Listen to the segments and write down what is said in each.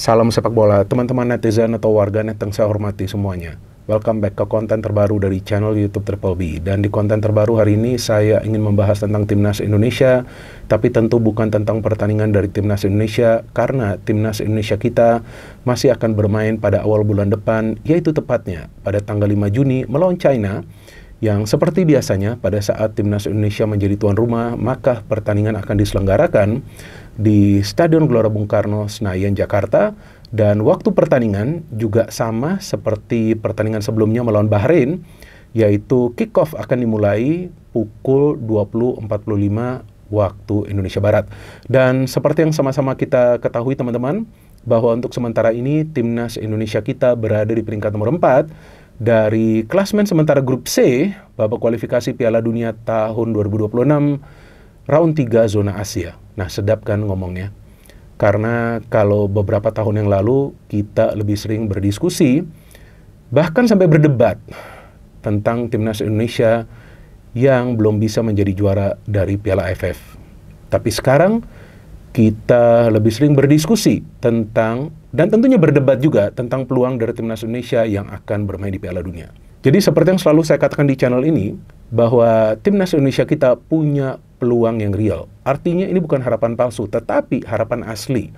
Salam sepak bola, teman-teman netizen atau warganet yang saya hormati semuanya. Welcome back ke konten terbaru dari channel YouTube Triple B. Dan di konten terbaru hari ini saya ingin membahas tentang Timnas Indonesia, tapi tentu bukan tentang pertandingan dari Timnas Indonesia, karena Timnas Indonesia kita masih akan bermain pada awal bulan depan, yaitu tepatnya pada tanggal 5 Juni melawan China, yang seperti biasanya pada saat Timnas Indonesia menjadi tuan rumah, maka pertandingan akan diselenggarakan di Stadion Gelora Bung Karno, Senayan, Jakarta. Dan waktu pertandingan juga sama seperti pertandingan sebelumnya melawan Bahrain, yaitu kick-off akan dimulai pukul 20.45 waktu Indonesia Barat. Dan seperti yang sama-sama kita ketahui teman-teman, bahwa untuk sementara ini Timnas Indonesia kita berada di peringkat nomor 4 dari klasmen sementara grup C, babak kualifikasi Piala Dunia tahun 2026, round 3 zona Asia. Nah, sedap kan ngomongnya? Karena kalau beberapa tahun yang lalu kita lebih sering berdiskusi, bahkan sampai berdebat tentang Timnas Indonesia yang belum bisa menjadi juara dari Piala AFF. Tapi sekarang kita lebih sering berdiskusi tentang, dan tentunya berdebat juga tentang peluang dari Timnas Indonesia yang akan bermain di Piala Dunia. Jadi seperti yang selalu saya katakan di channel ini, bahwa Timnas Indonesia kita punya peluang yang real. Artinya ini bukan harapan palsu, tetapi harapan asli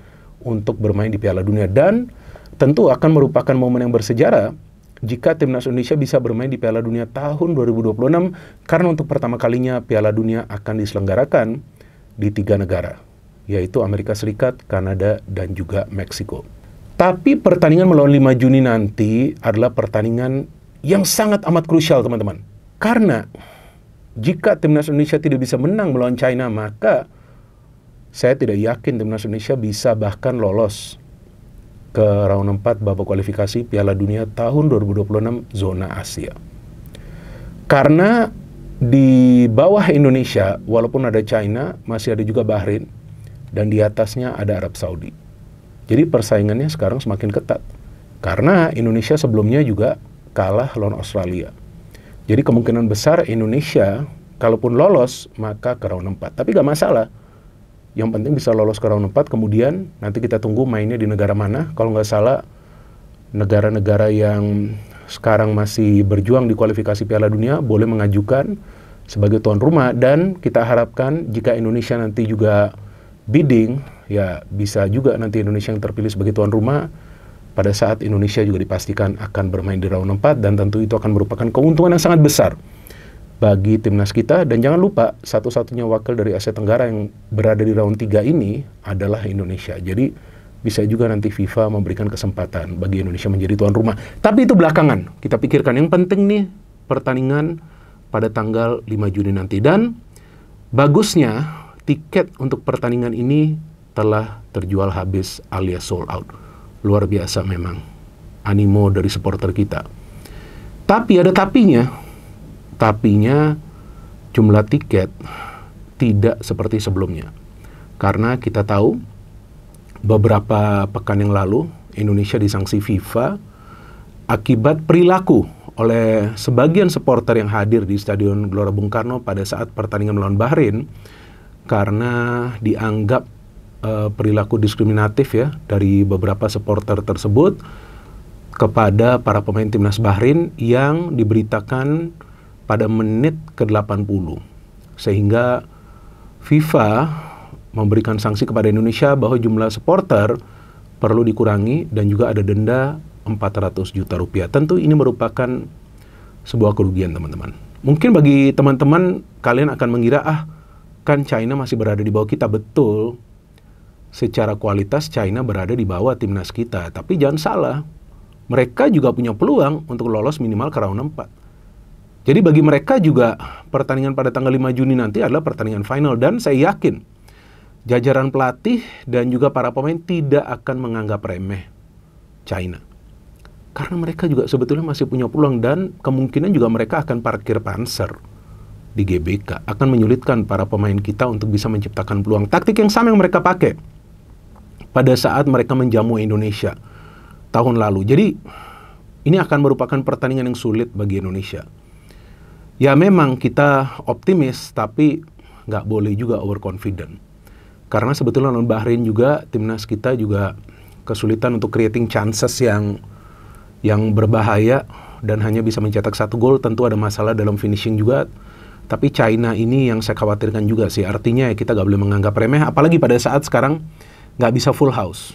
untuk bermain di Piala Dunia. Dan tentu akan merupakan momen yang bersejarah jika Timnas Indonesia bisa bermain di Piala Dunia tahun 2026, karena untuk pertama kalinya Piala Dunia akan diselenggarakan di 3 negara, yaitu Amerika Serikat, Kanada, dan juga Meksiko. Tapi pertandingan melawan 5 Juni nanti adalah pertandingan yang sangat amat krusial teman-teman. Karena jika Timnas Indonesia tidak bisa menang melawan China, maka saya tidak yakin Timnas Indonesia bisa bahkan lolos ke round 4 babak kualifikasi Piala Dunia tahun 2026 zona Asia. Karena di bawah Indonesia, walaupun ada China, masih ada juga Bahrain, dan di atasnya ada Arab Saudi. Jadi persaingannya sekarang semakin ketat. Karena Indonesia sebelumnya juga kalah lawan Australia. Jadi kemungkinan besar Indonesia, kalaupun lolos, maka ke round 4. Tapi gak masalah. Yang penting bisa lolos ke round 4, kemudian nanti kita tunggu mainnya di negara mana. Kalau nggak salah, negara-negara yang sekarang masih berjuang di kualifikasi Piala Dunia boleh mengajukan sebagai tuan rumah. Dan kita harapkan jika Indonesia nanti juga bidding, ya bisa juga nanti Indonesia yang terpilih sebagai tuan rumah pada saat Indonesia juga dipastikan akan bermain di round 4, dan tentu itu akan merupakan keuntungan yang sangat besar bagi timnas kita. Dan jangan lupa, satu-satunya wakil dari Asia Tenggara yang berada di round 3 ini adalah Indonesia. Jadi bisa juga nanti FIFA memberikan kesempatan bagi Indonesia menjadi tuan rumah. Tapi itu belakangan, kita pikirkan. Yang penting nih, pertandingan pada tanggal 5 Juni nanti. Dan bagusnya, tiket untuk pertandingan ini telah terjual habis alias sold out. Luar biasa memang animo dari supporter kita. Tapi ada tapinya. Tapinya jumlah tiket tidak seperti sebelumnya. Karena kita tahu beberapa pekan yang lalu Indonesia disanksi FIFA akibat perilaku oleh sebagian supporter yang hadir di Stadion Gelora Bung Karno pada saat pertandingan melawan Bahrain, karena dianggap perilaku diskriminatif ya dari beberapa supporter tersebut kepada para pemain timnas Bahrain yang diberitakan pada menit ke-80, sehingga FIFA memberikan sanksi kepada Indonesia bahwa jumlah supporter perlu dikurangi dan juga ada denda 400 juta rupiah. Tentu ini merupakan sebuah kerugian teman-teman. Mungkin bagi teman-teman kalian akan mengira, kan China masih berada di bawah kita. Betul, secara kualitas China berada di bawah timnas kita. Tapi jangan salah, mereka juga punya peluang untuk lolos minimal ke round 4. Jadi bagi mereka juga pertandingan pada tanggal 5 Juni nanti adalah pertandingan final. Dan saya yakin jajaran pelatih dan juga para pemain tidak akan menganggap remeh China. Karena mereka juga sebetulnya masih punya peluang, dan kemungkinan juga mereka akan parkir panser di GBK. Akan menyulitkan para pemain kita untuk bisa menciptakan peluang. Taktik yang sama yang mereka pakai pada saat mereka menjamu Indonesia tahun lalu. Jadi ini akan merupakan pertandingan yang sulit bagi Indonesia. Ya memang kita optimis, tapi nggak boleh juga overconfident. Karena sebetulnya lawan Bahrain juga timnas kita juga kesulitan untuk creating chances yang berbahaya dan hanya bisa mencetak 1 gol. Tentu ada masalah dalam finishing juga. Tapi China ini yang saya khawatirkan juga sih. Artinya ya kita nggak boleh menganggap remeh, apalagi pada saat sekarang nggak bisa full house.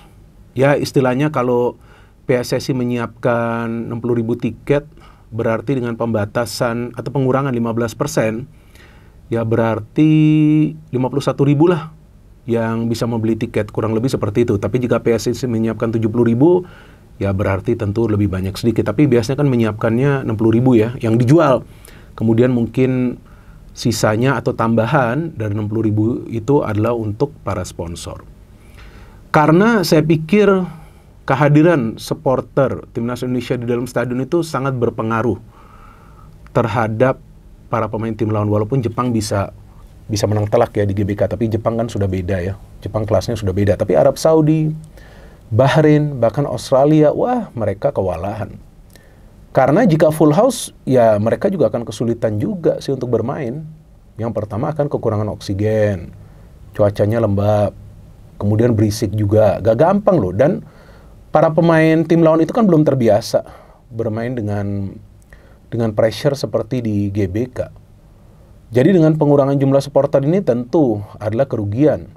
Ya istilahnya kalau PSSI menyiapkan 60.000 tiket, berarti dengan pembatasan atau pengurangan 15%, ya berarti 51.000 lah yang bisa membeli tiket, kurang lebih seperti itu. Tapi jika PSSI menyiapkan 70.000, ya berarti tentu lebih banyak sedikit. Tapi biasanya kan menyiapkannya 60.000 ya, yang dijual. Kemudian mungkin sisanya atau tambahan dari 60.000 itu adalah untuk para sponsor. Karena saya pikir kehadiran supporter Timnas Indonesia di dalam stadion itu sangat berpengaruh terhadap para pemain tim lawan. Walaupun Jepang bisa menang telak ya di GBK, tapi Jepang kan sudah beda ya. Jepang kelasnya sudah beda. Tapi Arab Saudi, Bahrain, bahkan Australia, wah mereka kewalahan. Karena jika full house, ya mereka juga akan kesulitan juga sih untuk bermain. Yang pertama akan kekurangan oksigen, cuacanya lembab, kemudian berisik juga, gak gampang loh. Dan para pemain tim lawan itu kan belum terbiasa bermain dengan pressure seperti di GBK. Jadi dengan pengurangan jumlah supporter ini tentu adalah kerugian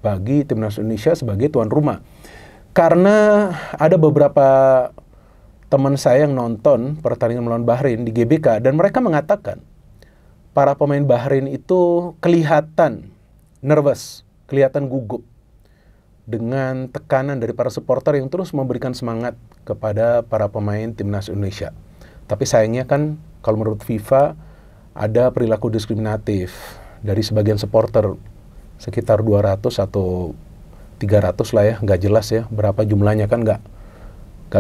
bagi Timnas Indonesia sebagai tuan rumah. Karena ada beberapa teman saya yang nonton pertandingan melawan Bahrain di GBK dan mereka mengatakan para pemain Bahrain itu kelihatan nervous, kelihatan gugup dengan tekanan dari para supporter yang terus memberikan semangat kepada para pemain Timnas Indonesia. Tapi sayangnya kan kalau menurut FIFA ada perilaku diskriminatif dari sebagian supporter, sekitar 200 atau 300 lah ya, nggak jelas ya berapa jumlahnya, kan nggak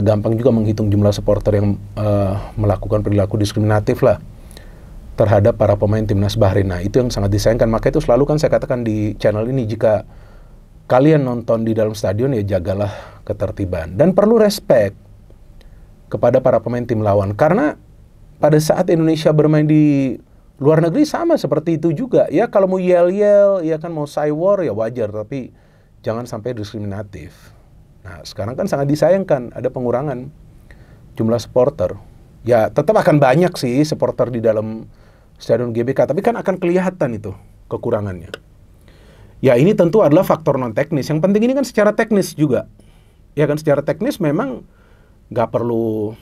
gampang juga menghitung jumlah supporter yang melakukan perilaku diskriminatif lah terhadap para pemain Timnas Bahrain. Nah, itu yang sangat disayangkan. Maka itu selalu kan saya katakan di channel ini, jika kalian nonton di dalam stadion ya jagalah ketertiban. Dan perlu respect kepada para pemain tim lawan. Karena pada saat Indonesia bermain di luar negeri sama seperti itu juga. Ya kalau mau yel-yel, ya kan mau cywar ya wajar, tapi jangan sampai diskriminatif. Nah, sekarang kan sangat disayangkan ada pengurangan jumlah supporter. Ya, tetap akan banyak sih supporter di dalam stadion GBK, tapi kan akan kelihatan itu kekurangannya. Ya, ini tentu adalah faktor non-teknis. Yang penting ini kan secara teknis juga. Ya kan, secara teknis memang nggak perlu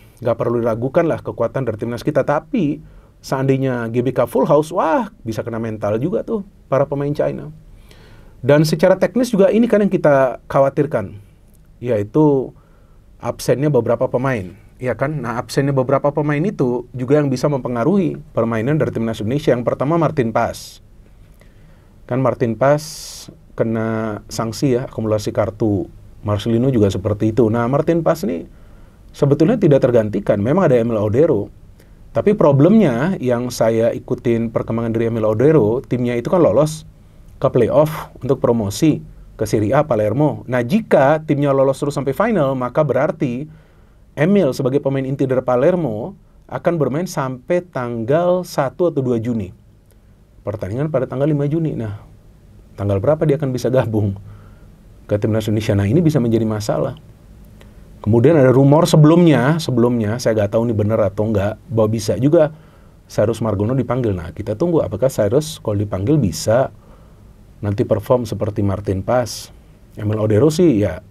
diragukan lah kekuatan dari timnas kita. Tapi seandainya GBK full house, wah bisa kena mental juga tuh para pemain China. Dan secara teknis juga ini kan yang kita khawatirkan, yaitu absennya beberapa pemain, ya kan? Nah, absennya beberapa pemain itu juga yang bisa mempengaruhi permainan dari Timnas Indonesia. Yang pertama Martin Paes. Kan Martin Paes kena sanksi ya, akumulasi kartu. Marcelino juga seperti itu. Nah, Martin Paes ini sebetulnya tidak tergantikan. Memang ada Emil Audero. Tapi problemnya yang saya ikutin perkembangan dari Emil Audero, timnya itu kan lolos ke playoff untuk promosi ke Serie A Palermo. Nah, jika timnya lolos terus sampai final, maka berarti Emil sebagai pemain inti dari Palermo akan bermain sampai tanggal 1 atau 2 Juni. Pertandingan pada tanggal 5 Juni. Nah, tanggal berapa dia akan bisa gabung ke Timnas Indonesia? Nah, ini bisa menjadi masalah. Kemudian ada rumor sebelumnya saya nggak tahu ini benar atau enggak, bahwa bisa juga Cyrus Margono dipanggil. Nah, kita tunggu apakah Cyrus kalau dipanggil bisa nanti perform seperti Martin Paes. Emil Audero sih ya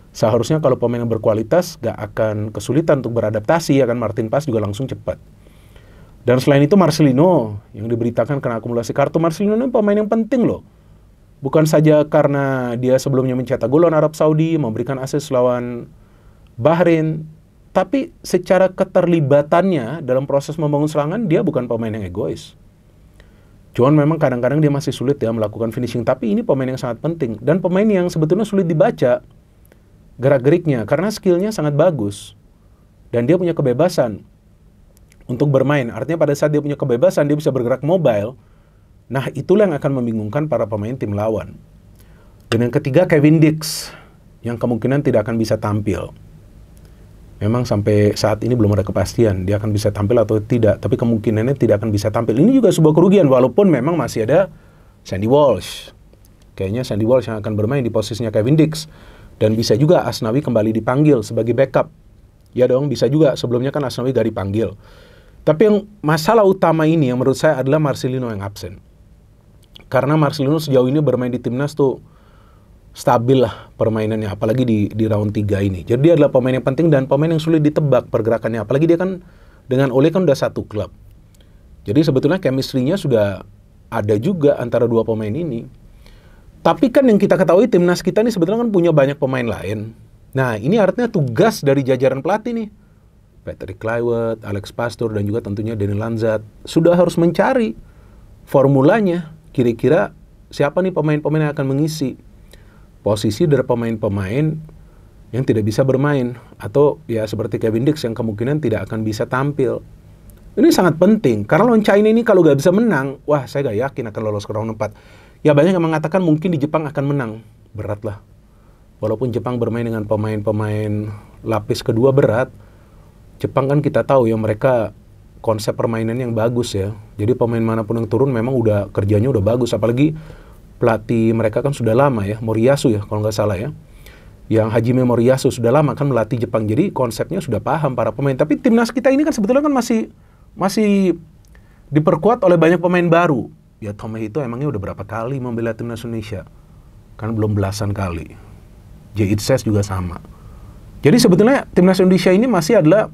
seharusnya kalau pemain yang berkualitas gak akan kesulitan untuk beradaptasi, ya kan. Martin Paes juga langsung cepat. Dan selain itu Marcelino yang diberitakan kena akumulasi kartu. Marcelino ini pemain yang penting loh. Bukan saja karena dia sebelumnya mencetak gol lawan Arab Saudi, memberikan assist lawan Bahrain, tapi secara keterlibatannya dalam proses membangun serangan dia bukan pemain yang egois. Cuman memang kadang-kadang dia masih sulit ya melakukan finishing, tapi ini pemain yang sangat penting. Dan pemain yang sebetulnya sulit dibaca gerak-geriknya, karena skillnya sangat bagus. Dan dia punya kebebasan untuk bermain. Artinya pada saat dia punya kebebasan, dia bisa bergerak mobile. Nah, itulah yang akan membingungkan para pemain tim lawan. Dan yang ketiga, Kevin Dix, yang kemungkinan tidak akan bisa tampil. Memang sampai saat ini belum ada kepastian dia akan bisa tampil atau tidak, tapi kemungkinannya tidak akan bisa tampil. Ini juga sebuah kerugian, walaupun memang masih ada Sandy Walsh. Kayaknya Sandy Walsh yang akan bermain di posisinya Kevin Dix. Dan bisa juga Asnawi kembali dipanggil sebagai backup. Ya dong, bisa juga. Sebelumnya kan Asnawi gak dipanggil. Tapi yang masalah utama ini yang menurut saya adalah Marcelino yang absen. Karena Marcelino sejauh ini bermain di timnas tuh stabil lah permainannya, apalagi di round 3 ini. Jadi dia adalah pemain yang penting dan pemain yang sulit ditebak pergerakannya. Apalagi dia kan dengan Ole kan udah satu klub. Jadi sebetulnya chemistry-nya sudah ada juga antara dua pemain ini. Tapi kan yang kita ketahui timnas kita ini sebetulnya kan punya banyak pemain lain. Nah ini artinya tugas dari jajaran pelatih nih. Patrick Kluivert, Alex Pastoor, dan juga tentunya Dani Lanzat sudah harus mencari formulanya. Kira-kira siapa nih pemain-pemain yang akan mengisi posisi dari pemain-pemain yang tidak bisa bermain. Atau ya seperti Kevin Dix yang kemungkinan tidak akan bisa tampil. Ini sangat penting, karena lawan China ini kalau nggak bisa menang, wah saya nggak yakin akan lolos ke round 4. Ya banyak yang mengatakan mungkin di Jepang akan menang. Berat lah. Walaupun Jepang bermain dengan pemain-pemain lapis kedua berat, Jepang kan kita tahu ya mereka konsep permainan yang bagus ya. Jadi pemain manapun yang turun memang udah kerjanya udah bagus. Apalagi pelatih mereka kan sudah lama ya, Moriyasu ya kalau nggak salah ya. Yang Hajime Moriyasu sudah lama kan melatih Jepang. Jadi konsepnya sudah paham para pemain. Tapi timnas kita ini kan sebetulnya kan masih diperkuat oleh banyak pemain baru. Ya Tommy itu emangnya udah berapa kali membela timnas Indonesia? Kan belum belasan kali. Itses juga sama. Jadi sebetulnya timnas Indonesia ini masih adalah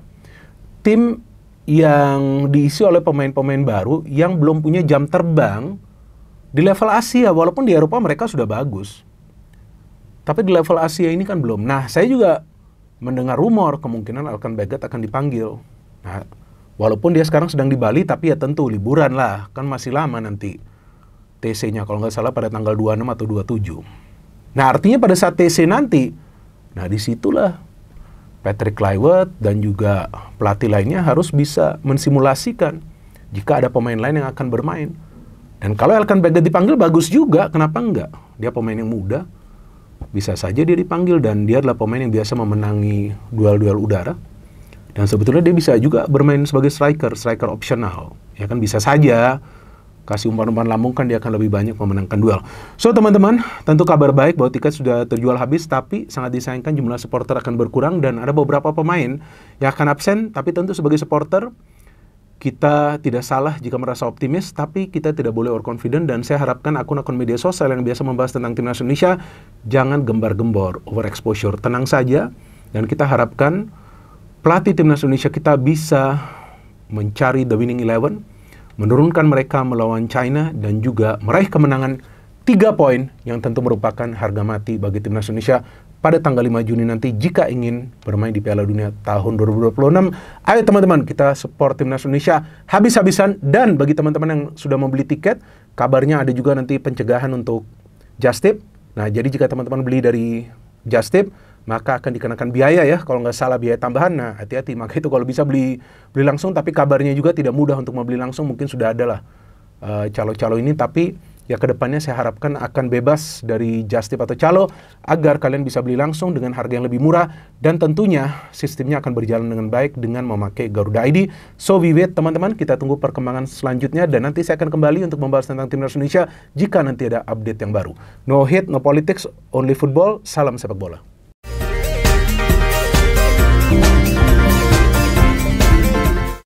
tim yang diisi oleh pemain-pemain baru yang belum punya jam terbang di level Asia. Walaupun di Eropa mereka sudah bagus. Tapi di level Asia ini kan belum. Nah, saya juga mendengar rumor kemungkinan Alkan Baggett akan dipanggil. Nah, walaupun dia sekarang sedang di Bali, tapi ya tentu liburan lah. Kan masih lama nanti TC-nya. Kalau nggak salah pada tanggal 26 atau 27. Nah, artinya pada saat TC nanti, nah disitulah Patrick Kluivert dan juga pelatih lainnya harus bisa mensimulasikan jika ada pemain lain yang akan bermain. Dan kalau Alkan Baggett dipanggil, bagus juga. Kenapa enggak? Dia pemain yang muda. Bisa saja dia dipanggil dan dia adalah pemain yang biasa memenangi duel-duel udara. Dan sebetulnya dia bisa juga bermain sebagai striker opsional. Ya kan bisa saja kasih umpan-umpan lambung kan dia akan lebih banyak memenangkan duel. So teman-teman, tentu kabar baik bahwa tiket sudah terjual habis, tapi sangat disayangkan jumlah supporter akan berkurang dan ada beberapa pemain yang akan absen. Tapi tentu sebagai supporter kita tidak salah jika merasa optimis, tapi kita tidak boleh overconfident. Dan saya harapkan akun-akun media sosial yang biasa membahas tentang timnas Indonesia jangan gembar-gembor, overexposure. Tenang saja, dan kita harapkan pelatih timnas Indonesia kita bisa mencari the winning 11, menurunkan mereka melawan China, dan juga meraih kemenangan 3 poin yang tentu merupakan harga mati bagi timnas Indonesia pada tanggal 5 Juni nanti jika ingin bermain di Piala Dunia tahun 2026. Ayo teman-teman, kita support timnas Indonesia habis-habisan. Dan bagi teman-teman yang sudah membeli tiket, kabarnya ada juga nanti pencegahan untuk Just Tip. Nah, jadi jika teman-teman beli dari Just Tip, maka akan dikenakan biaya ya, kalau nggak salah biaya tambahan. Nah, hati-hati. Maka itu kalau bisa beli langsung, tapi kabarnya juga tidak mudah untuk membeli langsung. Mungkin sudah ada lah calo-calo ini, tapi ya kedepannya saya harapkan akan bebas dari Just Tip atau calo, agar kalian bisa beli langsung dengan harga yang lebih murah, dan tentunya sistemnya akan berjalan dengan baik dengan memakai Garuda ID. So we wait teman-teman, kita tunggu perkembangan selanjutnya, dan nanti saya akan kembali untuk membahas tentang timnas Indonesia jika nanti ada update yang baru. No hate, no politics, only football. Salam sepak bola.